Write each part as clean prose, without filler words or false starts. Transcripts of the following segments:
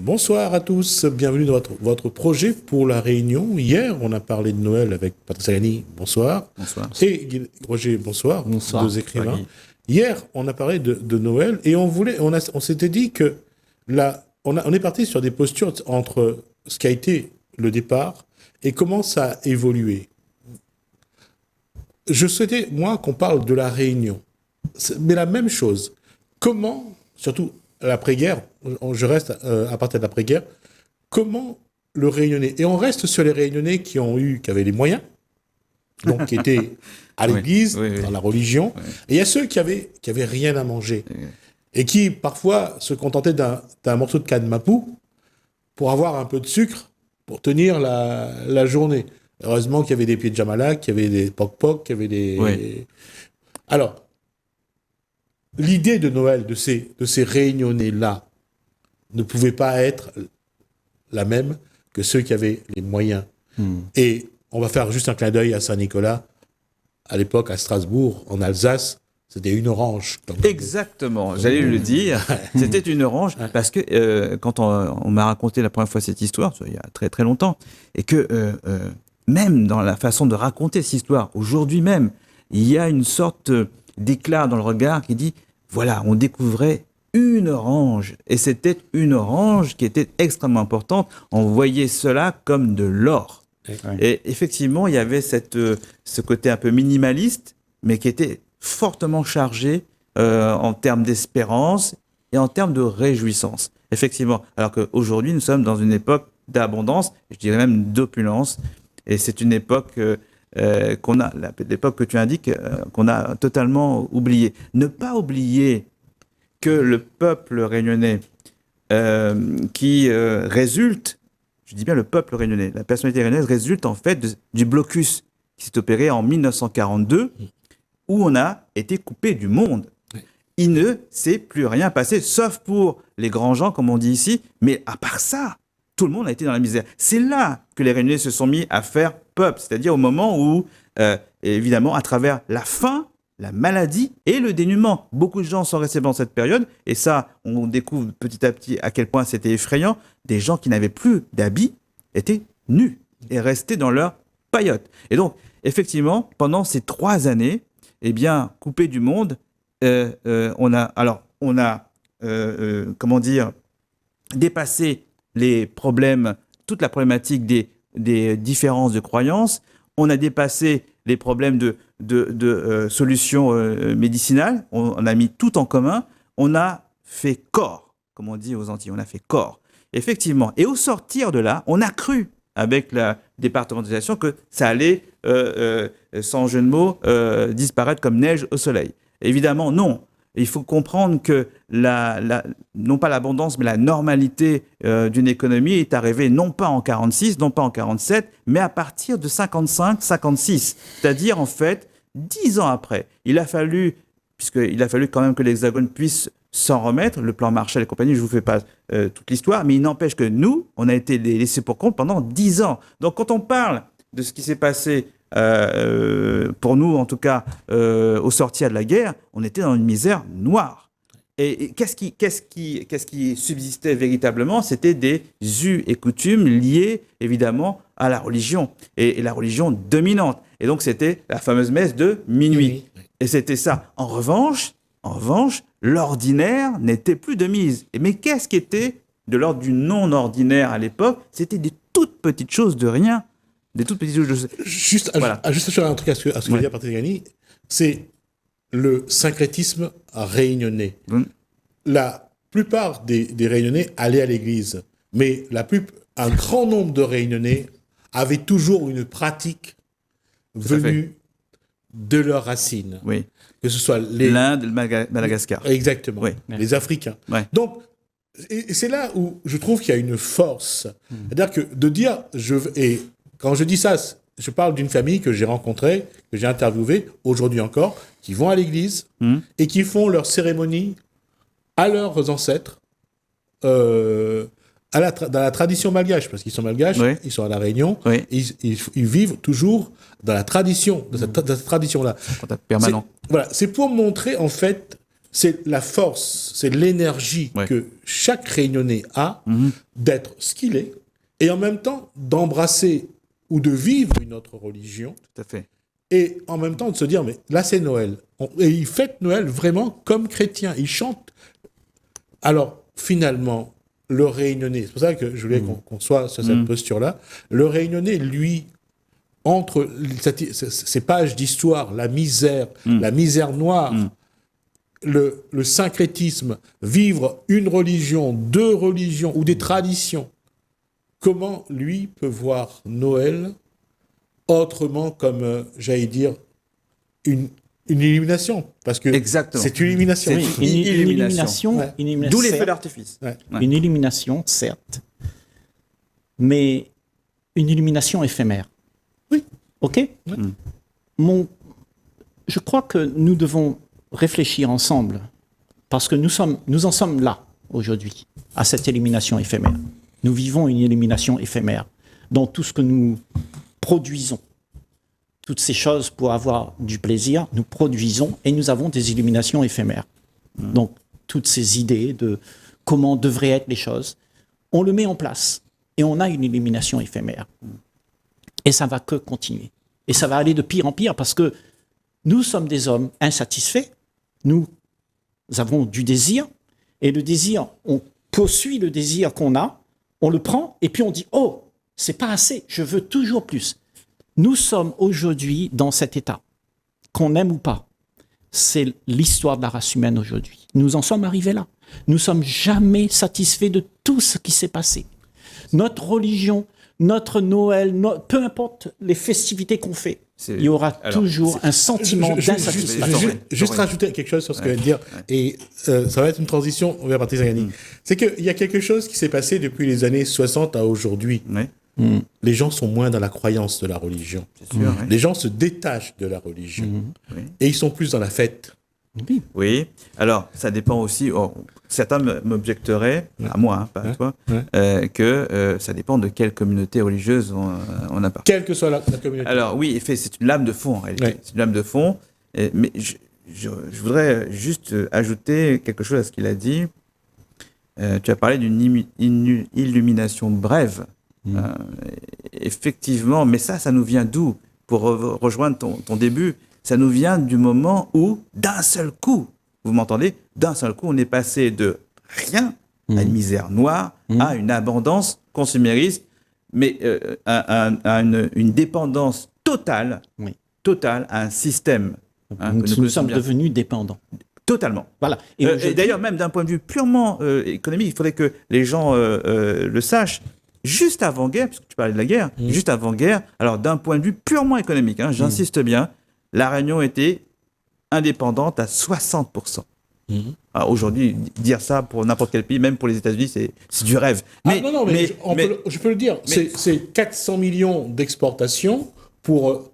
Bonsoir à tous, bienvenue dans votre projet pour la Réunion. Hier, on a parlé de Noël avec Patrice Agani, bonsoir. Bonsoir. Et Roger, bonsoir. Bonsoir. Deux écrivains. Hier, on a parlé de Noël et on s'était dit que on est parti sur des postures entre ce qui a été le départ et comment ça a évolué. Je souhaitais, moi, qu'on parle de la Réunion. Mais la même chose. Comment, surtout l'après-guerre, je reste à partir de l'après-guerre, comment le Réunionnais, et on reste sur les Réunionnais qui avaient les moyens, donc qui étaient à l'église, dans la religion, et il y a ceux qui avaient rien à manger, et qui parfois se contentaient d'un morceau de canne mapou pour avoir un peu de sucre pour tenir la journée. Heureusement qu'il y avait des pieds de jamala, qu'il y avait des poc-poc, qu'il y avait des... Oui. Alors, l'idée de Noël, de ces Réunionnais-là, ne pouvait pas être la même que ceux qui avaient les moyens. Et on va faire juste un clin d'œil à Saint-Nicolas. À l'époque, à Strasbourg, en Alsace, c'était une orange. Exactement, j'allais le dire. C'était une orange parce que quand on m'a raconté la première fois cette histoire, il y a très très longtemps, et que même dans la façon de raconter cette histoire, aujourd'hui même, il y a une sorte d'éclat dans le regard qui dit, voilà, on découvrait une orange. Et c'était une orange qui était extrêmement importante. On voyait cela comme de l'or. Et effectivement, il y avait ce côté un peu minimaliste, mais qui était fortement chargé en termes d'espérance et en termes de réjouissance. Effectivement. Alors qu'aujourd'hui, nous sommes dans une époque d'abondance, je dirais même d'opulence. Et c'est une époque qu'on a, l'époque que tu indiques, qu'on a totalement oubliée. Ne pas oublier que le peuple réunionnais qui résulte, je dis bien le peuple réunionnais, la personnalité réunionnaise résulte en fait du blocus qui s'est opéré en 1942, où on a été coupé du monde. Il ne s'est plus rien passé, sauf pour les grands gens, comme on dit ici, mais à part ça, tout le monde a été dans la misère. C'est là que les Réunionnais se sont mis à faire peuple, c'est-à-dire au moment où, évidemment, à travers la faim, la maladie et le dénuement. Beaucoup de gens sont restés dans cette période, et ça, on découvre petit à petit à quel point c'était effrayant. Des gens qui n'avaient plus d'habits étaient nus et restaient dans leur paillote. Et donc, effectivement, pendant ces 3 années, eh bien, coupés du monde, on a dépassé les problèmes, toute la problématique des différences de croyances. On a dépassé les problèmes de solutions médicinales. On a mis tout en commun. On a fait corps, comme on dit aux Antilles. On a fait corps. Effectivement. Et au sortir de là, on a cru, avec la départementalisation, que ça allait, sans jeu de mots, disparaître comme neige au soleil. Évidemment, non. Il faut comprendre que non pas l'abondance, mais la normalité d'une économie est arrivée non pas en 1946, non pas en 1947, mais à partir de 1955-1956. C'est-à-dire, en fait, 10 ans après. Il a fallu quand même que l'Hexagone puisse s'en remettre, le plan Marshall et compagnie, je ne vous fais pas toute l'histoire, mais il n'empêche que nous, on a été laissés pour compte pendant 10 ans. Donc, quand on parle de ce qui s'est passé pour nous, en tout cas, au sortir de la guerre, on était dans une misère noire. Et qu'est-ce qui subsistait véritablement? C'était des us et coutumes liés, évidemment, à la religion, et la religion dominante. Et donc, c'était la fameuse messe de minuit. Et c'était ça. En revanche, l'ordinaire n'était plus de mise. Mais qu'est-ce qui était de l'ordre du non-ordinaire à l'époque? C'était des toutes petites choses de rien. Des toutes petites choses. Juste sur un truc à ce que dit Patrice Agani, c'est le syncrétisme réunionnais. La plupart des Réunionnais allaient à l'église, mais un grand nombre de Réunionnais avaient toujours une pratique venue de leurs racines. Oui. Que ce soit l'Inde, le Madagascar. Exactement. Oui. Les Africains. Oui. Donc, et c'est là où je trouve qu'il y a une force. C'est-à-dire que de dire, quand je dis ça, je parle d'une famille que j'ai rencontrée, que j'ai interviewée, aujourd'hui encore, qui vont à l'église et qui font leur cérémonie à leurs ancêtres, dans la tradition malgache, parce qu'ils sont malgaches, ils sont à La Réunion, ils vivent toujours dans la tradition, de cette tradition-là. C'est permanent. C'est pour montrer, en fait, c'est la force, c'est l'énergie que chaque Réunionnais a d'être ce qu'il est et en même temps d'embrasser ou de vivre une autre religion. Tout à fait. Et en même temps de se dire, mais là c'est Noël. Et ils fêtent Noël vraiment comme chrétiens. Ils chantent. Alors, finalement, le Réunionnais, c'est pour ça que je voulais qu'on soit sur cette posture-là, le Réunionnais, lui, entre ces pages d'histoire, la misère noire, le syncrétisme, vivre une religion, deux religions ou des traditions, comment lui peut voir Noël autrement comme, j'allais dire, une illumination, parce que c'est une illumination. Une illumination. D'où l'effet d'artifice. Une illumination, certes, mais une illumination éphémère. Oui. OK ? Je crois que nous devons réfléchir ensemble, parce que nous en sommes là, aujourd'hui, à cette illumination éphémère. Nous vivons une illumination éphémère dans tout ce que nous produisons. Toutes ces choses pour avoir du plaisir, nous produisons et nous avons des illuminations éphémères. Donc, toutes ces idées de comment devraient être les choses, on le met en place et on a une illumination éphémère. Et ça va que continuer. Et ça va aller de pire en pire parce que nous sommes des hommes insatisfaits, nous avons du désir et le désir, on poursuit le désir qu'on a, on le prend et puis on dit « Oh, c'est pas assez, je veux toujours plus ». Nous sommes aujourd'hui dans cet état, qu'on aime ou pas. C'est l'histoire de la race humaine aujourd'hui. Nous en sommes arrivés là. Nous ne sommes jamais satisfaits de tout ce qui s'est passé. Notre religion, notre Noël, peu importe les festivités qu'on fait, il y aura toujours un sentiment d'insatisfaction. Juste rajouter quelque chose sur ce que je viens de dire, et ça va être une transition vers Patrice Zangani. C'est qu'il y a quelque chose qui s'est passé depuis les années 60 à aujourd'hui. Les gens sont moins dans la croyance de la religion. Sûr, les gens se détachent de la religion. Et ils sont plus dans la fête. Oui. Alors, ça dépend aussi. Certains m'objecteraient, à moi, pas à toi, que ça dépend de quelle communauté religieuse on appartient. Quelle que soit la communauté. Alors, oui, c'est une lame de fond, en réalité. C'est une lame de fond. Mais je voudrais juste ajouter quelque chose à ce qu'il a dit. Tu as parlé d'une illumination brève. Effectivement, mais ça nous vient d'où? Pour rejoindre ton début, ça nous vient du moment où, d'un seul coup, vous m'entendez? D'un seul coup, on est passé de rien à une misère noire, à une abondance consumériste, mais à une dépendance totale à un système. Nous sommes devenus dépendants. Totalement. Voilà. Et d'ailleurs, même d'un point de vue purement économique, il faudrait que les gens le sachent. Juste avant-guerre, puisque tu parlais de la guerre, juste avant-guerre, alors d'un point de vue purement économique, j'insiste bien, la Réunion était indépendante à 60%. Alors aujourd'hui, dire ça pour n'importe quel pays, même pour les États-Unis, c'est du rêve. Je peux le dire, c'est 400 millions d'exportations pour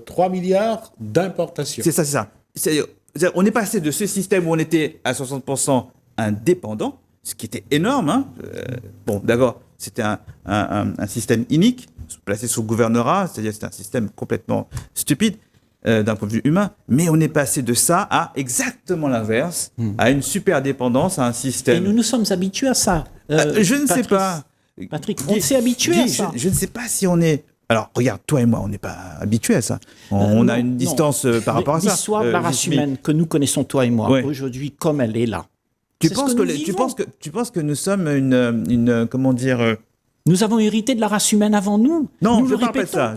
3 milliards d'importations. C'est ça. On est passé de ce système où on était à 60% indépendant, ce qui était énorme. Bon, d'abord, c'était un système inique, placé sous gouvernorat, c'est-à-dire c'était un système complètement stupide d'un point de vue humain, mais on est passé de ça à exactement l'inverse, à une super dépendance, à un système... Et nous nous sommes habitués à ça. Je ne sais pas. Patrick, on s'est habitué à ça. Je ne sais pas si on est... Alors, regarde, toi et moi, on n'est pas habitués à ça. On a une distance par rapport à ça. L'histoire de la race humaine que nous connaissons, toi et moi, aujourd'hui, comme elle est là. Tu penses que nous sommes une comment dire Nous avons hérité de la race humaine avant nous. Non, je ne parle pas de ça.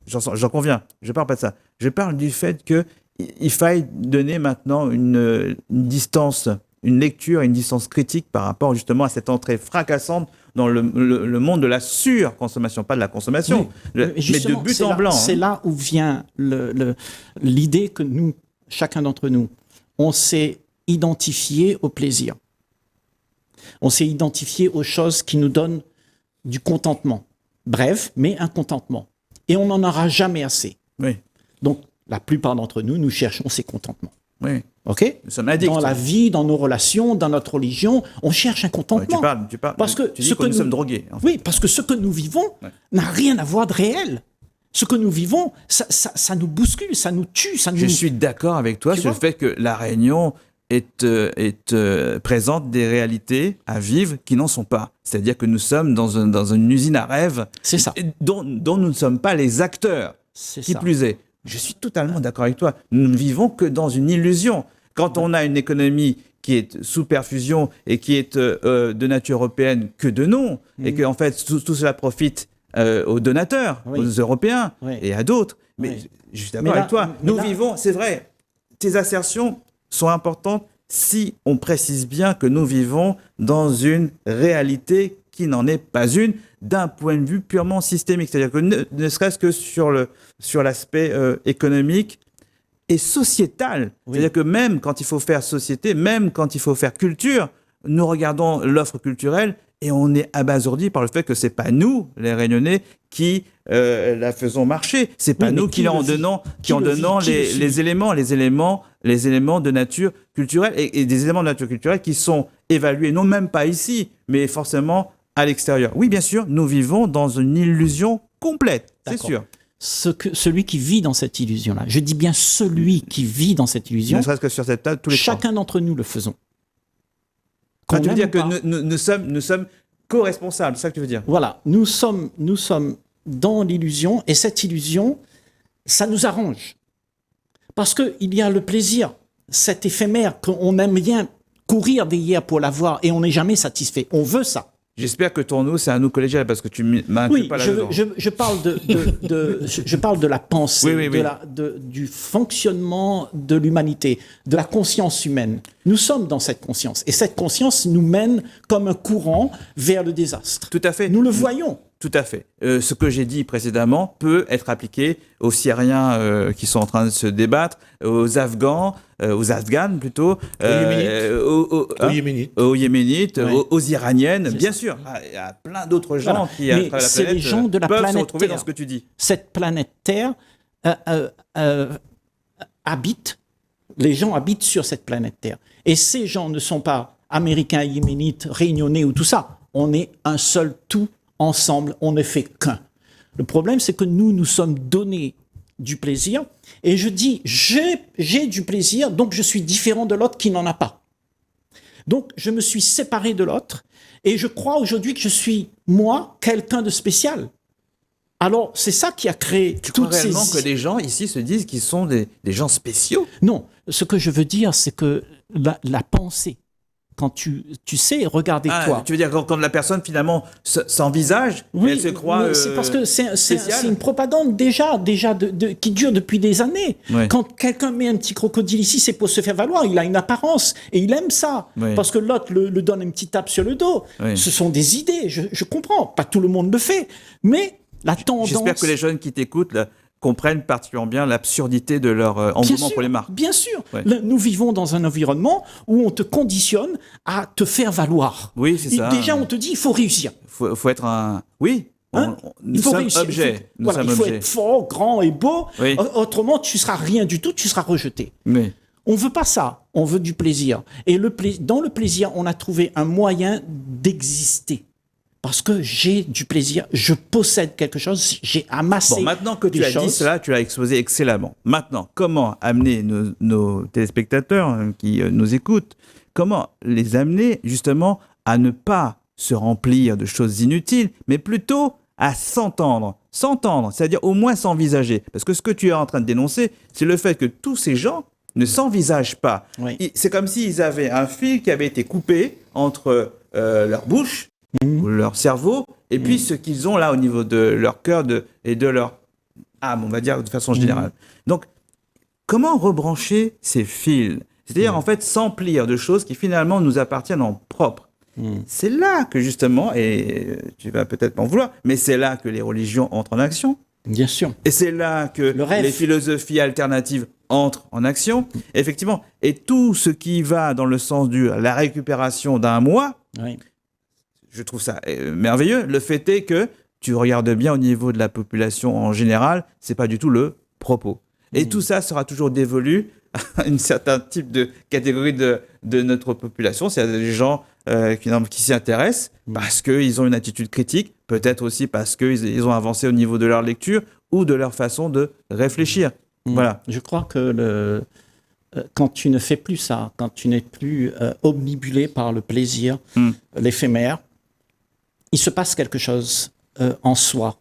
J'en conviens. Je ne parle pas de ça. Je parle du fait qu'il faille donner maintenant une distance, une lecture, une distance critique par rapport justement à cette entrée fracassante dans le monde de la surconsommation, pas de la consommation, mais de but en blanc. C'est là où vient l'idée que nous, chacun d'entre nous, on s'est identifié au plaisir. On s'est identifié aux choses qui nous donnent du contentement. Bref, mais un contentement. Et on n'en aura jamais assez. Oui. Donc, la plupart d'entre nous, nous cherchons ces contentements. Oui. OK ? Nous sommes addicts. Dans la vie, dans nos relations, dans notre religion, on cherche un contentement. Tu parles. Parce que tu dis que nous sommes drogués. En fait. Oui, parce que ce que nous vivons n'a rien à voir de réel. Ce que nous vivons, ça nous bouscule, ça nous tue. Je suis d'accord avec toi sur le fait que la Réunion présente des réalités à vivre qui n'en sont pas. C'est-à-dire que nous sommes dans une usine à rêves C'est ça. dont nous ne sommes pas les acteurs. C'est Qui ça. plus est, je suis totalement d'accord avec toi. Nous ne vivons que dans une illusion. Quand on a une économie qui est sous perfusion et qui est de nature européenne que de nom, et que en fait tout cela profite aux donateurs, Oui. aux Européens Oui. et à d'autres. Mais Oui. je suis Mais d'accord là- avec toi. mais Nous là- vivons, c'est vrai, tes assertions sont importantes si on précise bien que nous vivons dans une réalité qui n'en est pas une d'un point de vue purement systémique. C'est-à-dire que ne serait-ce que sur l'aspect économique et sociétal. Oui. C'est-à-dire que même quand il faut faire société, même quand il faut faire culture, nous regardons l'offre culturelle et on est abasourdi par le fait que c'est pas nous, les Réunionnais, qui la faisons marcher. C'est pas Oui, mais nous qui qui en le vit donnant, Qui le vit Qui le les suit éléments de nature culturelle et des éléments de nature culturelle qui sont évalués, non même pas ici, mais forcément à l'extérieur. Oui, bien sûr, nous vivons dans une illusion complète, c'est D'accord. sûr. Celui qui vit dans cette illusion-là, je dis bien celui qui vit dans cette illusion, Ne serait-ce que sur cette table, tous les trois. chacun d'entre nous le faisons. Ah, Qu'on tu veux aime dire ou que pas. nous sommes co-responsables, c'est ça que tu veux dire? Voilà, nous sommes dans l'illusion, et cette illusion, ça nous arrange. Parce qu'il y a le plaisir, cet éphémère qu'on aime bien courir derrière pour l'avoir, et on n'est jamais satisfait. On veut ça. J'espère que ton nous, c'est un nous collégial, parce que tu m'inclus Oui, pas là-dedans. je parle je parle de la pensée, Oui, oui, oui. du fonctionnement de l'humanité, de la conscience humaine. Nous sommes dans cette conscience. Et cette conscience nous mène comme un courant vers le désastre. Tout à fait. Nous le voyons. Tout à fait. Ce que j'ai dit précédemment peut être appliqué aux Syriens qui sont en train de se débattre, aux Afghans, aux Afghanes plutôt, Yéménites. aux Yéménites, Ouais. aux Iraniennes, C'est bien ça. sûr. Il y a plein d'autres gens Voilà. qui, à Mais travers la c'est planète, les gens de la peuvent se planète retrouver Terre. dans ce que tu dis. Cette planète Terre habite, les gens habitent sur cette planète Terre. Et ces gens ne sont pas américains, yéménites, réunionnais ou tout ça. On est un seul tout ensemble, on ne fait qu'un. Le problème, c'est que nous sommes donnés du plaisir. Et je dis, j'ai du plaisir, donc je suis différent de l'autre qui n'en a pas. Donc, je me suis séparé de l'autre. Et je crois aujourd'hui que je suis, moi, quelqu'un de spécial. Alors, c'est ça qui a créé Tu crois toutes ces... réellement que les gens ici se disent qu'ils sont des gens spéciaux? Non, ce que je veux dire, c'est que la pensée, quand tu sais, regardez-toi. Tu veux dire quand la personne finalement s'envisage, Oui, elle se croit mais c'est parce que c'est spéciale. une propagande déjà qui dure depuis des années. Ouais. Quand quelqu'un met un petit crocodile ici, c'est pour se faire valoir. Il a une apparence et il aime ça. Oui. Parce que l'autre le donne une petite tape sur le dos. Oui. Ce sont des idées, je comprends. Pas tout le monde le fait. Mais la tendance... J'espère que les jeunes qui t'écoutent là, comprennent particulièrement bien l'absurdité de leur engouement pour les marques. Bien sûr. Ouais. Nous vivons dans un environnement où on te conditionne à te faire valoir. Oui, c'est ça. Déjà, on te dit, il faut réussir. Faut être un... Oui, Hein? nous Il faut sommes réussir. objets. Nous Voilà, sommes il faut objets. être fort, grand et beau. Oui. Autrement, tu seras rien du tout, tu seras rejeté. Mais On veut pas ça. On veut du plaisir. Et dans le plaisir, on a trouvé un moyen d'exister. Parce que j'ai du plaisir, je possède quelque chose, j'ai amassé. bon, maintenant que tu des as dit choses. cela, tu l'as exposé excellemment. Maintenant, comment amener nos téléspectateurs qui nous écoutent, comment les amener justement à ne pas se remplir de choses inutiles, mais plutôt à s'entendre. S'entendre, c'est-à-dire au moins s'envisager. Parce que ce que tu es en train de dénoncer, c'est le fait que tous ces gens ne s'envisagent pas. Oui. C'est comme s'ils avaient un fil qui avait été coupé entre leur bouche, ou leur cerveau, et puis ce qu'ils ont là au niveau de leur cœur et de leur âme, on va dire de façon générale. Donc, comment rebrancher ces fils? C'est-à-dire, en fait, s'emplir de choses qui finalement nous appartiennent en propre. C'est là que justement, et tu vas peut-être m'en vouloir, mais c'est là que les religions entrent en action. Bien sûr. Et c'est là que Le rêve. les philosophies alternatives entrent en action. Effectivement. Et tout ce qui va dans le sens de la récupération d'un moi, Oui. je trouve ça merveilleux. Le fait est que tu regardes bien au niveau de la population en général, c'est pas du tout le propos. Et tout ça sera toujours dévolu à une certaine type de catégorie de notre population. C'est des gens qui s'y intéressent parce qu'ils ont une attitude critique, peut-être aussi parce qu'ils ont avancé au niveau de leur lecture ou de leur façon de réfléchir. Voilà. Je crois que quand tu ne fais plus ça, quand tu n'es plus omnibulé par le plaisir, l'éphémère, il se passe quelque chose en soi.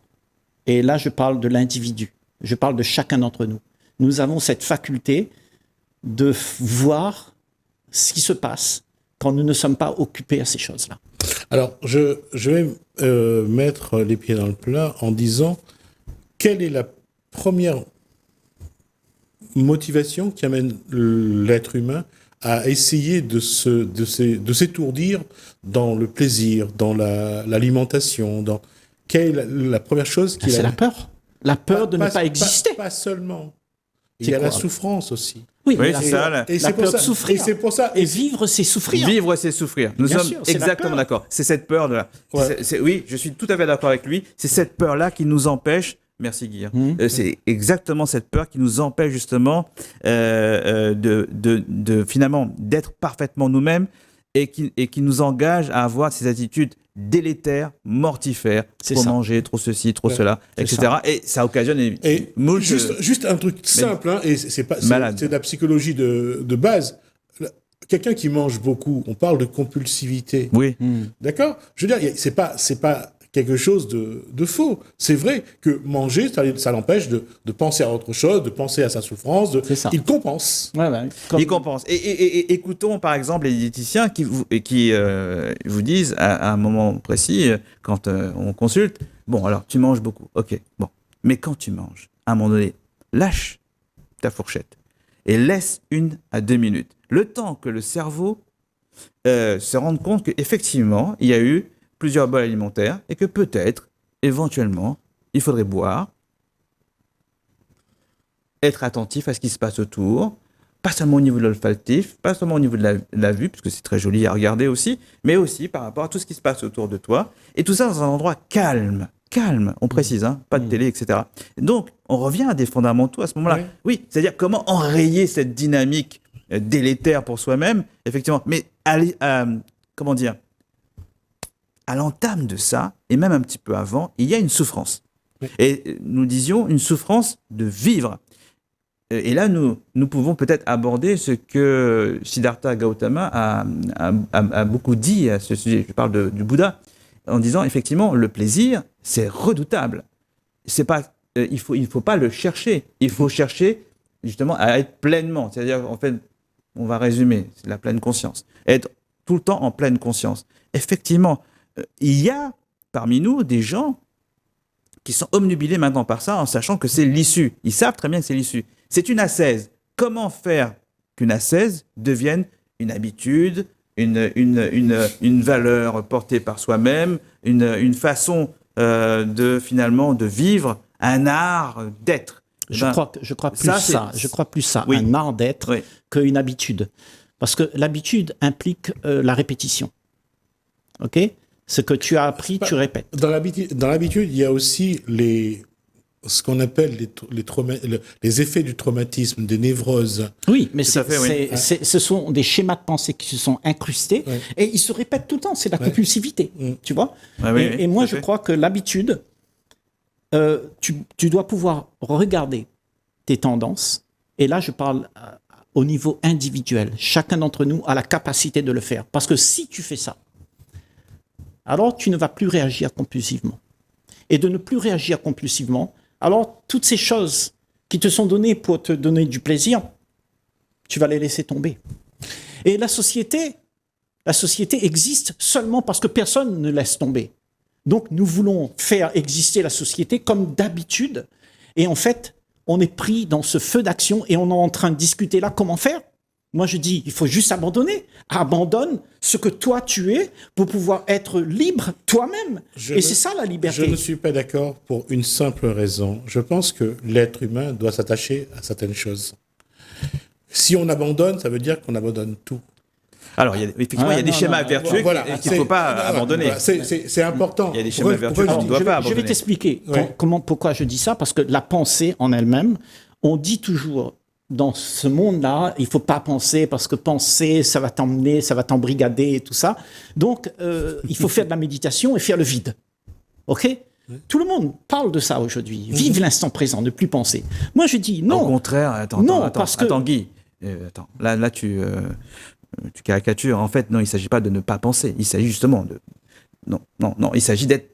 Et là, je parle de l'individu. Je parle de chacun d'entre nous. Nous avons cette faculté de voir ce qui se passe quand nous ne sommes pas occupés à ces choses-là. Alors, je vais mettre les pieds dans le plat en disant quelle est la première motivation qui amène l'être humain à essayer de s'étourdir dans le plaisir, dans l'alimentation, dans... Quelle est la première chose qui... C'est la peur. La peur de ne pas exister. Pas seulement. Il y a la souffrance aussi. Oui, c'est ça. La peur de souffrir. Et c'est pour ça. Et vivre, c'est souffrir. Vivre, c'est souffrir. Nous sommes exactement d'accord. C'est cette peur de là. Ouais. Oui, je suis tout à fait d'accord avec lui. C'est cette peur-là qui nous empêche. Merci Guy. C'est exactement cette peur qui nous empêche justement de finalement d'être parfaitement nous-mêmes et qui nous engage à avoir ces attitudes délétères, mortifères, trop manger, trop ceci, trop cela, etc. Ça. Et ça occasionne juste un truc simple, hein, et c'est de la psychologie de base. Quelqu'un qui mange beaucoup, on parle de compulsivité. Oui. D'accord ? Je veux dire, c'est pas quelque chose de faux. C'est vrai que manger, ça l'empêche de penser à autre chose, de penser à sa souffrance. Il compense. Il compense. Et écoutons par exemple les diététiciens qui vous disent à un moment précis, quand on consulte, bon alors tu manges beaucoup, ok, bon, mais quand tu manges, à un moment donné, lâche ta fourchette et laisse 1 à 2 minutes. Le temps que le cerveau se rende compte qu'effectivement, il y a eu plusieurs bols alimentaires et que peut-être, éventuellement, il faudrait boire, être attentif à ce qui se passe autour, pas seulement au niveau de l'olfactif, pas seulement au niveau de la vue, parce que c'est très joli à regarder aussi, mais aussi par rapport à tout ce qui se passe autour de toi, et tout ça dans un endroit calme, on précise, hein, pas de télé, etc. Donc, on revient à des fondamentaux à ce moment-là. Oui, c'est-à-dire comment enrayer cette dynamique délétère pour soi-même, effectivement, mais comment dire, à l'entame de ça, et même un petit peu avant, il y a une souffrance. Oui. Et nous disions une souffrance de vivre. Et là, nous pouvons peut-être aborder ce que Siddhartha Gautama a beaucoup dit à ce sujet. Je parle du Bouddha, en disant, effectivement, le plaisir, c'est redoutable. C'est pas, il faut pas le chercher. Il faut chercher, justement, à être pleinement. C'est-à-dire, en fait, on va résumer, c'est la pleine conscience. Être tout le temps en pleine conscience. Effectivement, il y a parmi nous des gens qui sont obnubilés maintenant par ça en sachant que c'est l'issue. Ils savent très bien que c'est l'issue. C'est une ascèse. Comment faire qu'une ascèse devienne une habitude, une valeur portée par soi-même, une façon de vivre, un art d'être. Je crois plus ça, oui. Un art d'être qu'une habitude. Parce que l'habitude implique la répétition. OK ? Ce que tu as appris, tu répètes. Dans l'habitude, il y a aussi ce qu'on appelle les effets du traumatisme, des névroses. Oui, mais ce sont des schémas de pensée qui se sont incrustés et ils se répètent tout le temps. C'est la compulsivité, tu vois. Et moi, je crois que l'habitude, tu dois pouvoir regarder tes tendances. Et là, je parle au niveau individuel. Chacun d'entre nous a la capacité de le faire. Parce que si tu fais ça, alors tu ne vas plus réagir compulsivement. Et de ne plus réagir compulsivement, alors toutes ces choses qui te sont données pour te donner du plaisir, tu vas les laisser tomber. Et la société existe seulement parce que personne ne laisse tomber. Donc nous voulons faire exister la société comme d'habitude. Et en fait, on est pris dans ce feu d'action et on est en train de discuter là comment faire. Moi, je dis, il faut juste abandonner. Abandonne ce que toi, tu es pour pouvoir être libre toi-même. Et c'est ça, la liberté. Je ne suis pas d'accord pour une simple raison. Je pense que l'être humain doit s'attacher à certaines choses. Si on abandonne, ça veut dire qu'on abandonne tout. Alors, effectivement, il y a des schémas vertueux qu'il ne faut pas abandonner. Voilà, c'est important. Il y a des schémas vertueux qu'on ne doit pas abandonner. Je vais t'expliquer pourquoi je dis ça. Parce que la pensée en elle-même, on dit toujours... Dans ce monde-là, il ne faut pas penser parce que penser, ça va t'emmener, ça va t'embrigader et tout ça. Donc, il faut faire de la méditation et faire le vide. OK ? Tout le monde parle de ça aujourd'hui. Vive l'instant présent, ne plus penser. Moi, je dis non. Au contraire, attends, Guy. attends, là tu caricatures. En fait, non, il ne s'agit pas de ne pas penser. Il s'agit justement de... Non, il s'agit d'être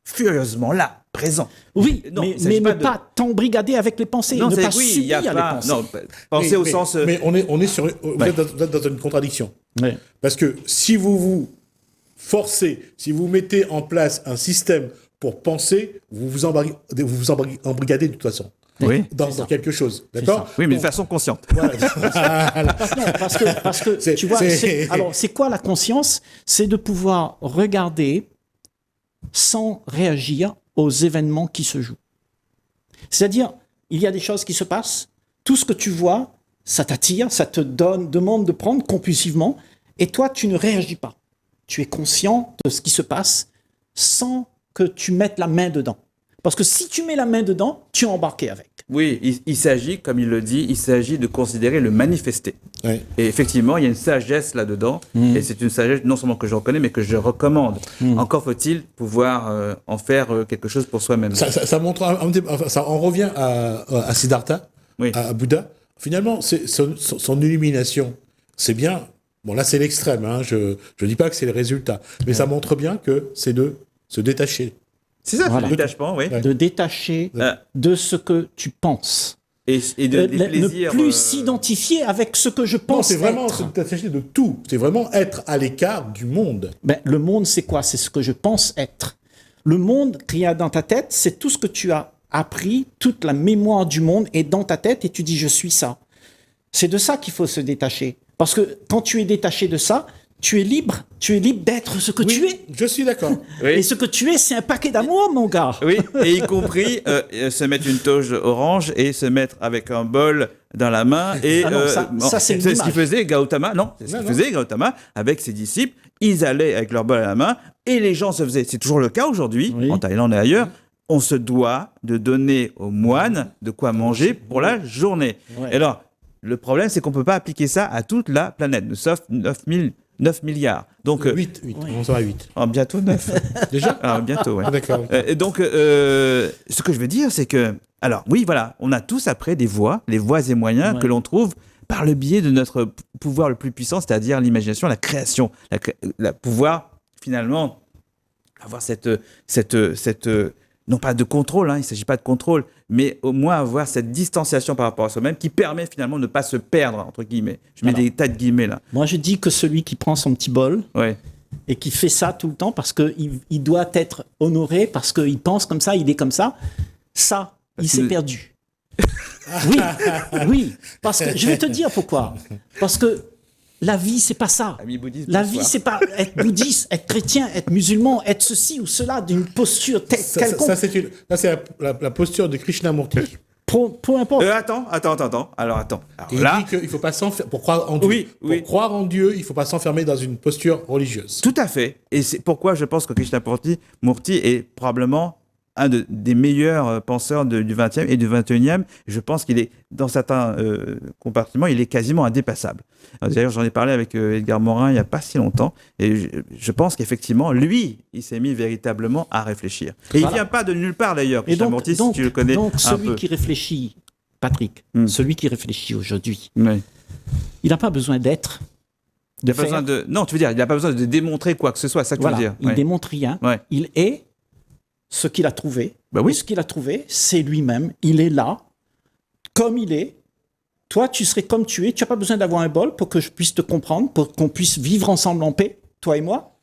furieusement là, présent. Oui, Non, il mais s'agit ne pas de- pas t'embrigader avec les pensées, Non, ne pas il y subir a les pas... pensées. Non, penser au sens... Mais on est sur... Vous Ouais. êtes dans une contradiction. Ouais. Parce que si vous vous forcez, si vous mettez en place un système pour penser, vous vous embrigadez de toute façon. Oui. Dans quelque chose. D'accord? Oui, mais de Donc, façon consciente. voilà. Non, parce que C'est- tu vois, c'est- alors c'est quoi la conscience? C'est de pouvoir regarder sans réagir aux événements qui se jouent. C'est-à-dire, il y a des choses qui se passent, tout ce que tu vois, ça t'attire, ça te demande de prendre compulsivement, et toi, tu ne réagis pas. Tu es conscient de ce qui se passe sans que tu mettes la main dedans. Parce que si tu mets la main dedans, tu es embarqué avec. Oui, il s'agit, comme il le dit, il s'agit de considérer le manifesté. Ouais. Et effectivement, il y a une sagesse là-dedans, et c'est une sagesse non seulement que je reconnais, mais que je recommande. Encore faut-il pouvoir en faire quelque chose pour soi-même. Ça montre, enfin, ça en revient à Siddhartha, Oui. à Bouddha. Finalement, c'est son illumination, c'est bien. Bon, là, c'est l'extrême. Hein, je dis pas que c'est le résultat, mais ça montre bien que c'est de se détacher. C'est ça, Voilà. le détachement, oui. Ouais. De détacher de ce que tu penses. Et des plaisirs... Ne plus s'identifier avec ce que je Non, pense c'est vraiment être. se détacher de tout. C'est vraiment être à l'écart du monde. Ben, le monde, c'est quoi? C'est ce que je pense être. Le monde qu'il y a dans ta tête, c'est tout ce que tu as appris, toute la mémoire du monde est dans ta tête et tu dis « je suis ça ». C'est de ça qu'il faut se détacher. Parce que quand tu es détaché de ça, tu es libre d'être ce que tu es. Je suis d'accord. Oui. Et ce que tu es, c'est un paquet d'amour, mon gars. Oui, et y compris se mettre une toge orange et se mettre avec un bol dans la main. Et, Ah non, ça, c'est une ce qu'il image. faisait Gautama. Non, c'est ce qu'il faisait Gautama avec ses disciples. Ils allaient avec leur bol à la main et les gens se faisaient. C'est toujours le cas aujourd'hui, Oui. en Thaïlande et ailleurs. On se doit de donner aux moines de quoi manger pour la journée. Ouais. Et alors, le problème, c'est qu'on ne peut pas appliquer ça à toute la planète. Nous sommes 9 milliards. Donc, 8. On s'en va à 8. bientôt 9. Déjà Bientôt, ouais. Ah, d'accord. Et donc, ce que je veux dire, c'est que, alors oui, voilà, on a tous après des voies, les voies et moyens Ouais. que l'on trouve par le biais de notre pouvoir le plus puissant, c'est-à-dire l'imagination, la création, pouvoir finalement avoir cette non pas de contrôle, hein, il ne s'agit pas de contrôle, mais au moins avoir cette distanciation par rapport à soi-même qui permet finalement de ne pas se perdre, entre guillemets. Je mets Voilà. des tas de guillemets là. Moi, je dis que celui qui prend son petit bol Ouais. et qui fait ça tout le temps parce qu'il doit être honoré, parce qu'il pense comme ça, il est comme ça, il s'est que- perdu. Oui, oui. Parce que je vais te dire pourquoi. Parce que la vie, c'est pas ça. Ami bouddhiste, La bonsoir. vie, c'est pas être bouddhiste, être chrétien, être musulman, être ceci ou cela d'une posture quelconque. Ça, c'est la posture de Krishnamurti. Peu importe. Attends. Alors, attends. Alors, Il là, dit qu'il ne faut pas s'enfermer. Pour croire en Dieu, Oui. pour croire en Dieu, il ne faut pas s'enfermer dans une posture religieuse. tout à fait. Et c'est pourquoi je pense que Krishnamurti est probablement un des meilleurs penseurs du 20e et du 21e. Je pense qu'il est, dans certains compartiments, il est quasiment indépassable. D'ailleurs, j'en ai parlé avec Edgar Morin il n'y a pas si longtemps. Et je pense qu'effectivement, lui, il s'est mis véritablement à réfléchir. Et il ne vient pas de nulle part, d'ailleurs, Et Krishnamurti, si tu le connais donc un celui peu. qui réfléchit, Patrick, celui qui réfléchit aujourd'hui, Oui. il n'a pas besoin d'être. Il n'a pas besoin de... Non, tu veux dire, il n'a pas besoin de démontrer quoi que ce soit, c'est ça que Voilà, tu veux dire. il Ouais. démontre rien. Ouais. Il est ce qu'il a trouvé. Bah oui. Et ce qu'il a trouvé, c'est lui-même. Il est là, comme il est. Toi, tu serais comme tu es. Tu n'as pas besoin d'avoir un bol pour que je puisse te comprendre, pour qu'on puisse vivre ensemble en paix, toi et moi.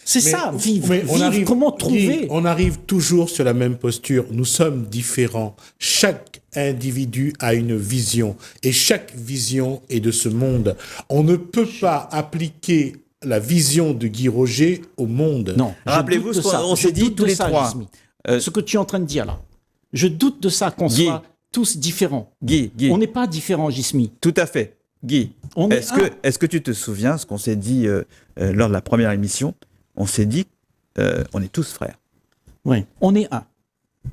C'est ça, vivre. Mais Vivre, comment trouver Guy, on arrive toujours sur la même posture. Nous sommes différents. Chaque individu a une vision. Et chaque vision est de ce monde. On ne peut pas appliquer la vision de Guy Roger au monde. Non. je Rappelez-vous doute de ce qu'on ça. on Je s'est dit doute tous de les ça, trois. Gismi. Ce que tu es en train de dire là. Je doute de ça qu'on Guy. soit tous différents. Guy, On n'est pas différents, Gismi. tout à fait. Guy, On est un. est-ce que tu te souviens ce qu'on s'est dit lors de la première émission? On s'est dit, on est tous frères. Oui, on est un.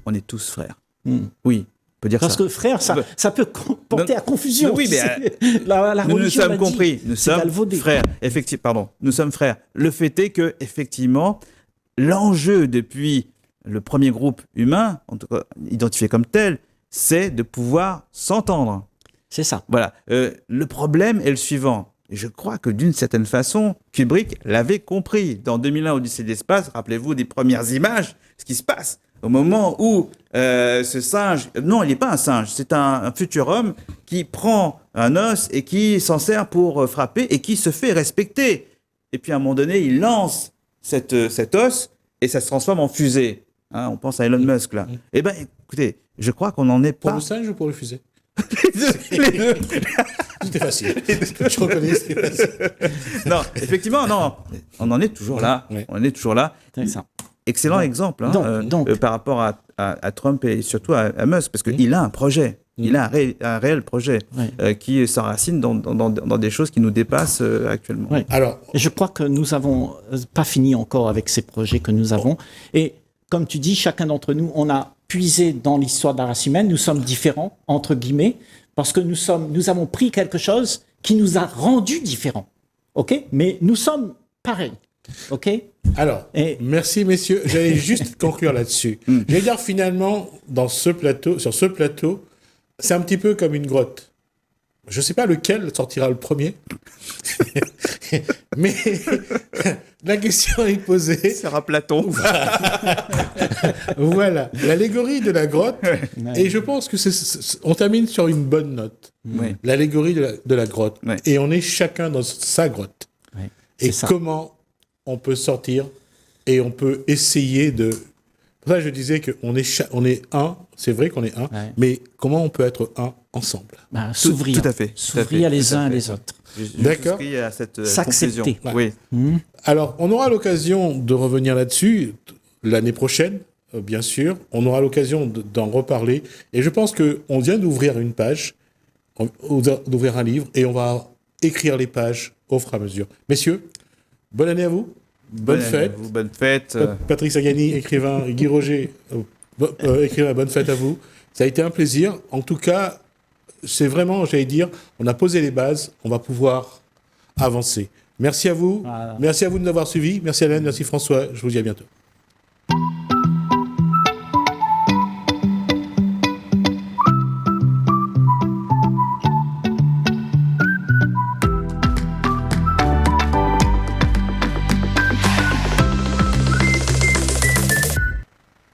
On est tous frères. Hmm. Oui, on peut dire Parce ça. que frère, ça peut porter Non, à confusion. non, oui, tu mais, sais. la Nous religion sommes l'a dit. compris, nous C'est sommes galvaudé. frères. Effectivement, pardon, nous sommes frères. Le fait est que, effectivement, l'enjeu depuis le premier groupe humain, en tout cas identifié comme tel, c'est de pouvoir s'entendre. C'est ça. Voilà. Le problème est le suivant. Je crois que d'une certaine façon, Kubrick l'avait compris. Dans 2001, Odyssée de l'espace, rappelez-vous des premières images, ce qui se passe. Au moment où ce singe... Non, il n'est pas un singe, c'est un futur homme qui prend un os et qui s'en sert pour frapper et qui se fait respecter. Et puis à un moment donné, il lance cet os et ça se transforme en fusée. Hein, on pense à Elon Musk là. Eh bien, écoutez, je crois qu'on n'en est pas... Pour le singe ou pour le fusée? Les deux. Tout est facile. Je reconnais, c'est facile. Non, effectivement, non. On en est toujours là. Ouais. On en est toujours là. C'est ça. Excellent exemple hein, donc. par rapport à Trump et surtout à Musk, parce qu'il a un projet. Il a un réel projet qui s'enracine dans des choses qui nous dépassent actuellement. Ouais. Alors, Je crois que nous n'avons pas fini encore avec ces projets que nous avons. Et comme tu dis, chacun d'entre nous, on a puisé dans l'histoire de la race humaine. Nous sommes différents, entre guillemets, parce que nous avons pris quelque chose qui nous a rendus différents. OK? Mais nous sommes pareils. OK? Alors, merci messieurs. J'allais juste conclure là-dessus. J'allais dire finalement, sur ce plateau, c'est un petit peu comme une grotte. Je ne sais pas lequel sortira le premier, mais la question est posée. Ça sera Platon. Voilà, l'allégorie de la grotte. Et je pense que on termine sur une bonne note. Oui. L'allégorie de la grotte. Ouais. Et on est chacun dans sa grotte. Ouais, Et c'est ça. comment on peut sortir et on peut essayer de... Pour ça, je disais qu'on est, on est un, c'est vrai qu'on est un, mais comment on peut être un ensemble? Ben, s'ouvrir. Tout à fait. S'ouvrir les uns les autres. D'accord. À cette S'accepter. conclusion. Oui. Alors, on aura l'occasion de revenir là-dessus l'année prochaine, bien sûr. On aura l'occasion d'en reparler. Et je pense qu'on vient d'ouvrir une page, d'ouvrir un livre, et on va écrire les pages au fur et à mesure. Messieurs, bonne année à vous. Bonne fête. Bonne fête. Patrick Sagani, écrivain, Guy Roger, écrivain, bonne fête à vous. Ça a été un plaisir. En tout cas, c'est vraiment, j'allais dire, on a posé les bases, on va pouvoir avancer. Merci à vous. Merci à vous de nous avoir suivis. Merci Alain, merci François. Je vous dis à bientôt.